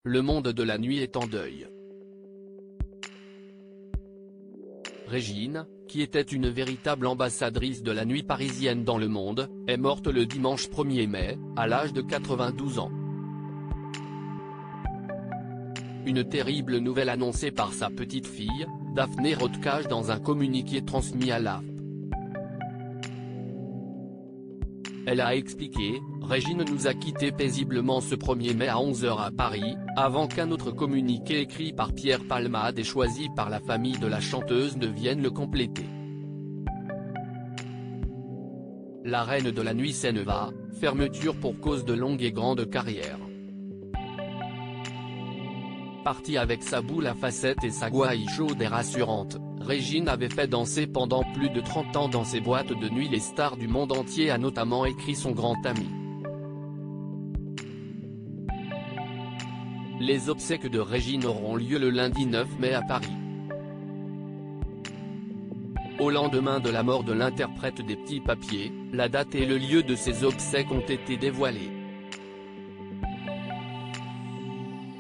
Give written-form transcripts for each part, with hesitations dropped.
Le monde de la nuit est en deuil. Régine, qui était une véritable ambassadrice de la nuit parisienne dans le monde, est morte le dimanche 1er mai, à l'âge de 92 ans. Une terrible nouvelle annoncée par sa petite fille, Daphné Rodcage dans un communiqué transmis à l'AFP. Elle a expliqué: « Régine nous a quittés paisiblement ce 1er mai à 11 h à Paris, avant qu'un autre communiqué écrit par Pierre Palmade et choisi par la famille de la chanteuse ne vienne le compléter. La reine de la nuit s'en va, fermeture pour cause de longue et grande carrière. » Partie avec sa boule à facettes et sa gouaille chaude et rassurante, Régine avait fait danser pendant plus de 30 ans dans ses boîtes de nuit les stars du monde entier, a notamment écrit son grand ami. Les obsèques de Régine auront lieu le lundi 9 mai à Paris. Au lendemain de la mort de l'interprète des Petits Papiers, la date et le lieu de ses obsèques ont été dévoilés.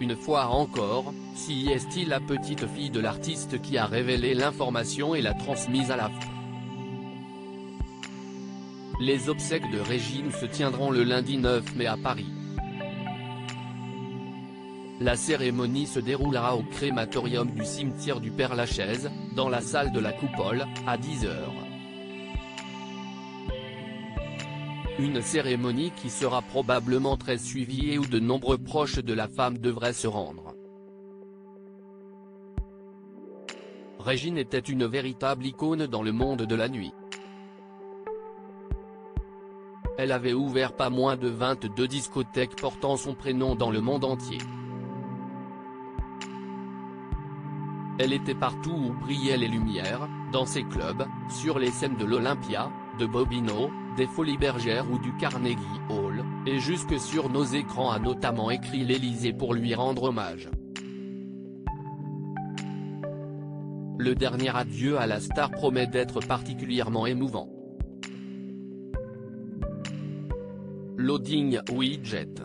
Une fois encore, si est-il la petite fille de l'artiste qui a révélé l'information et l'a transmise à l'AFP. Les obsèques de Régine se tiendront le lundi 9 mai à Paris. La cérémonie se déroulera au crématorium du cimetière du Père-Lachaise, dans la salle de la Coupole, à 10 h. Une cérémonie qui sera probablement très suivie et où de nombreux proches de la femme devraient se rendre. Régine était une véritable icône dans le monde de la nuit. Elle avait ouvert pas moins de 22 discothèques portant son prénom dans le monde entier. Elle était partout où brillaient les lumières, dans ses clubs, sur les scènes de l'Olympia, de Bobino, des Folies Bergères ou du Carnegie Hall, et jusque sur nos écrans, a notamment écrit l'Élysée pour lui rendre hommage. Le dernier adieu à la star promet d'être particulièrement émouvant. Loading Widget.